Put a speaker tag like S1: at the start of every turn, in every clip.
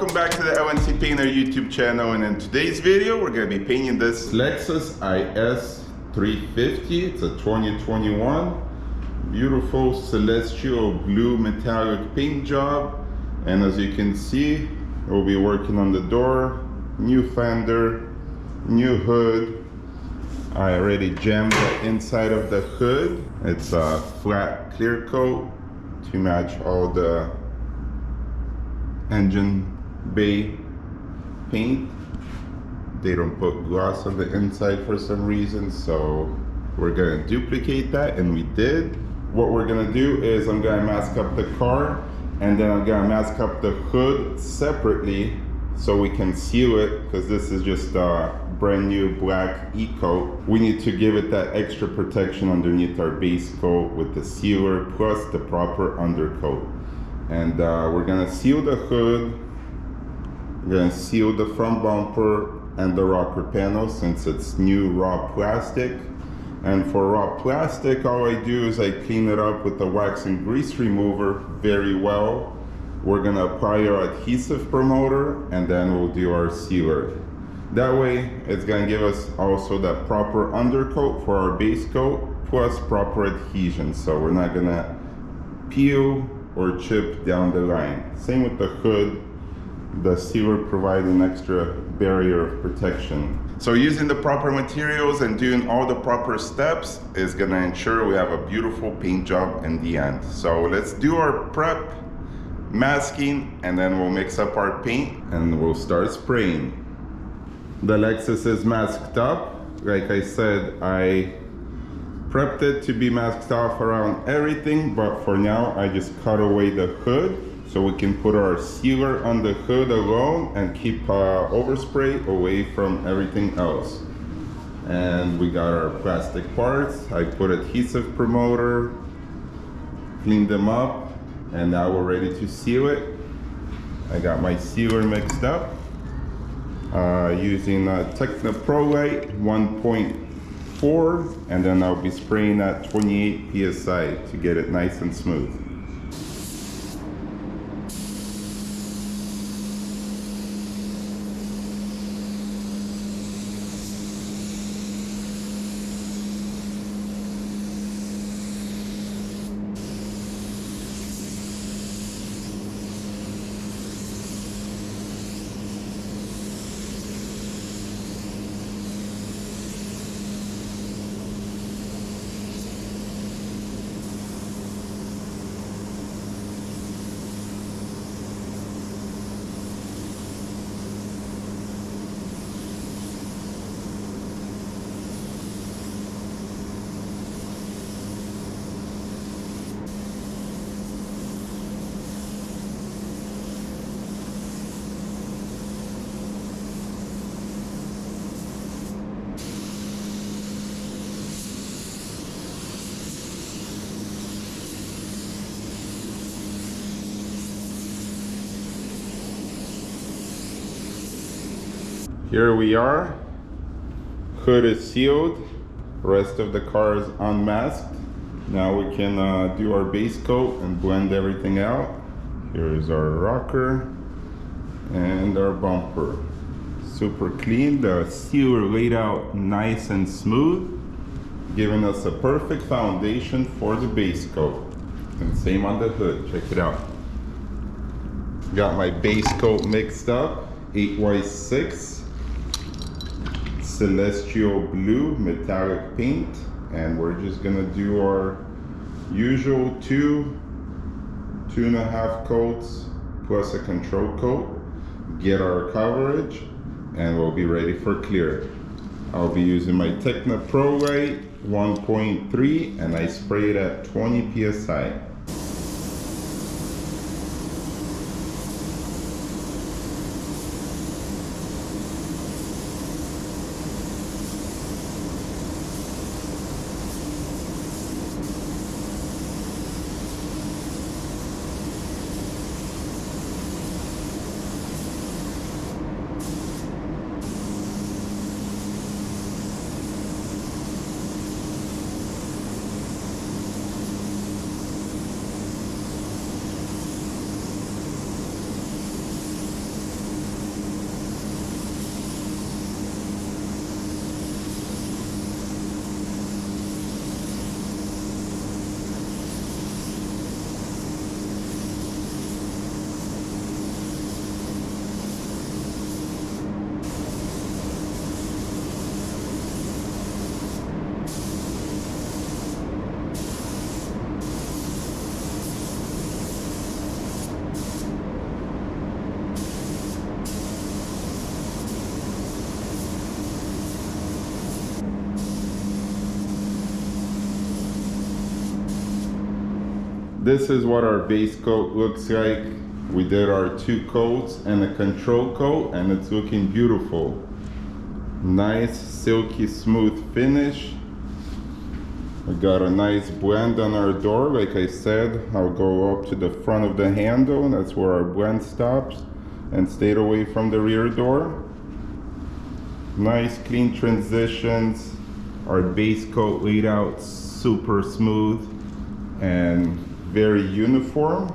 S1: welcome back to the LNC Painter YouTube channel, and in today's video we're going to be painting this Lexus IS350. It's a 2021 beautiful celestial blue metallic paint job, and as you can see we'll be working on the door, new fender, new hood. I already jammed the inside of the hood. It's a flat clear coat to match all the engine bay paint. They don't put gloss on the inside for some reason, so we're gonna duplicate that, and we did. What we're gonna do is I'm gonna mask up the car, and then I'm gonna mask up the hood separately so we can seal it, because this is just a brand new black e-coat. We need to give it that extra protection underneath our base coat with the sealer plus the proper undercoat. And we're gonna seal the hood, we're gonna seal the front bumper and the rocker panel since it's new raw plastic. And for raw plastic, all I do is I clean it up with the wax and grease remover very well. We're gonna apply our adhesive promoter, and then we'll do our sealer. That way, it's gonna give us also that proper undercoat for our base coat, plus proper adhesion, so we're not gonna peel or chip down the line. Same with the hood, the sealer provides an extra barrier of protection. So using the proper materials and doing all the proper steps is gonna ensure we have a beautiful paint job in the end. So let's do our prep, masking, and then we'll mix up our paint and we'll start spraying. The Lexus is masked up. Like I said, I prepped it to be masked off around everything, but for now I just cut away the hood so we can put our sealer on the hood alone and keep overspray away from everything else. And we got our plastic parts. I put adhesive promoter, cleaned them up, and now we're ready to seal it. I got my sealer mixed up using a Techno Pro Light 1.4, and then I'll be spraying at 28 psi to get it nice and smooth. Here we are, hood is sealed, rest of the car is unmasked. Now we can do our base coat and blend everything out. Here is our rocker and our bumper. Super clean, the sealer laid out nice and smooth, giving us a perfect foundation for the base coat. And same on the hood, check it out. Got my base coat mixed up, 8x6. Celestial blue metallic paint, and we're just gonna do our usual 2.5 coats plus a control coat, get our coverage, and we'll be ready for clear. I'll be using my Techno Pro Light 1.3, and I spray it at 20 psi. This is what our base coat looks like. We did our 2 coats and a control coat, and it's looking beautiful. Nice silky smooth finish. We got a nice blend on our door. Like I said, I'll go up to the front of the handle, and that's where our blend stops, and stayed away from the rear door. Nice clean transitions. Our base coat laid out super smooth and very uniform.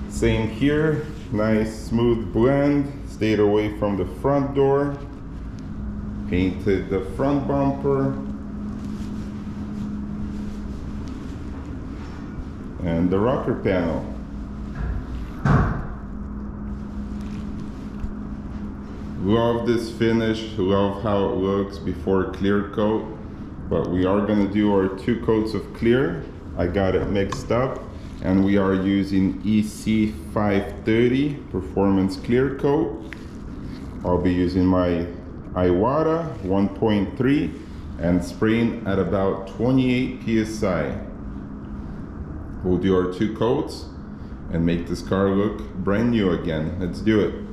S1: Same here, nice smooth blend. Stayed away from the front door. Painted the front bumper. And the rocker panel. Love this finish, love how it looks before clear coat, but we are going to do our 2 coats of clear. I got it mixed up, and we are using EC530 Performance Clear Coat. I'll be using my Iwata 1.3 and spraying at about 28 psi. We'll do our 2 coats and make this car look brand new again. Let's do it.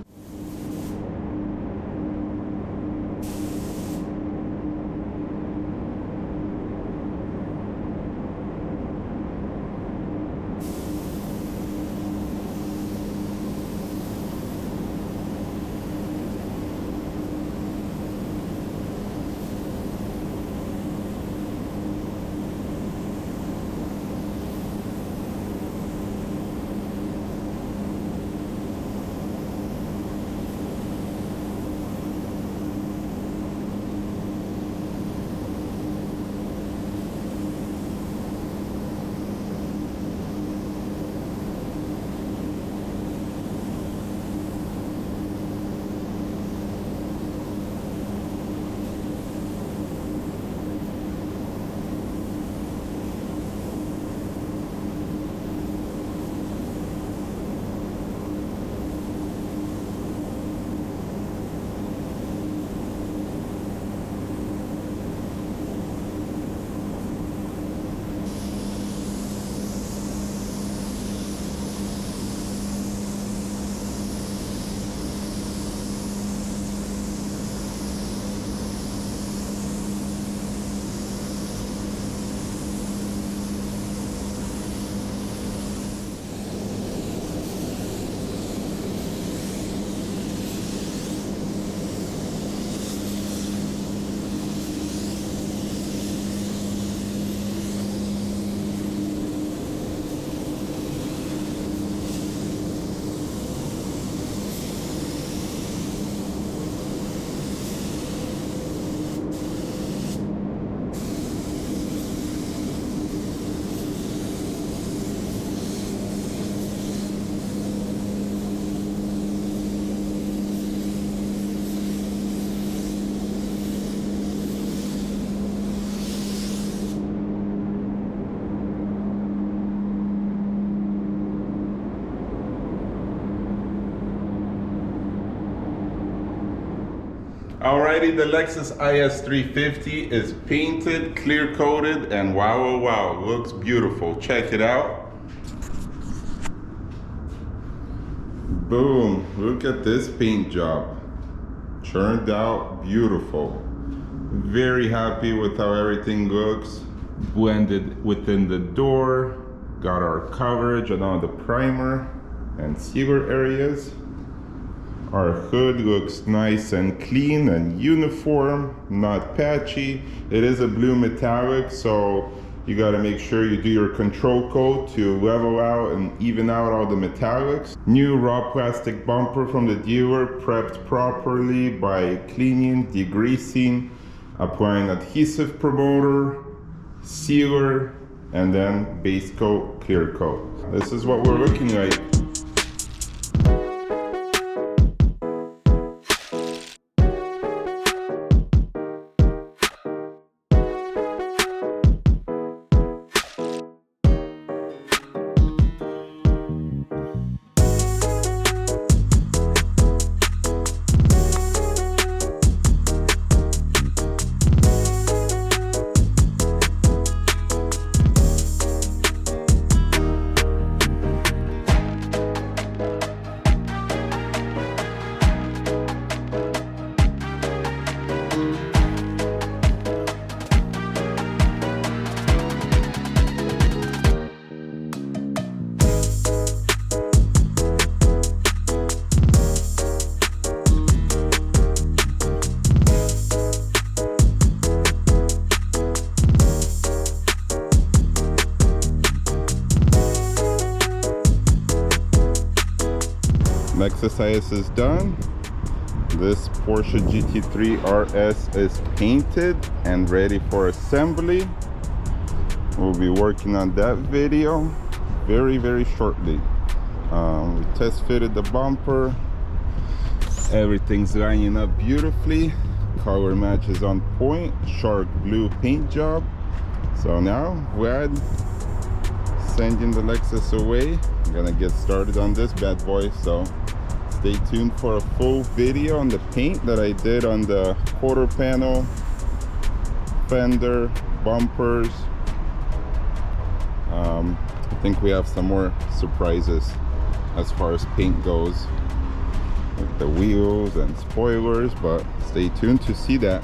S1: Alrighty, the Lexus IS350 is painted, clear coated, and wow, oh wow, looks beautiful. Check it out. Boom, look at this paint job. Turned out beautiful. Very happy with how everything looks. Blended within the door. Got our coverage along the primer and sealer areas. Our hood looks nice and clean and uniform, not patchy. It is a blue metallic, so you gotta make sure you do your control coat to level out and even out all the metallics. New raw plastic bumper from the dealer, prepped properly by cleaning, degreasing, applying adhesive promoter, sealer, and then base coat, clear coat. This is what we're looking like. Lexus IS is done. This Porsche GT3 RS is painted and ready for assembly. We'll be working on that video very shortly. We test fitted the bumper. Everything's lining up beautifully. Color match is on point. Shark blue paint job. So now we're sending the Lexus away. I'm gonna get started on this bad boy. So stay tuned for a full video on the paint that I did on the quarter panel, fender, bumpers. I think we have some more surprises as far as paint goes with the wheels and spoilers, but stay tuned to see that.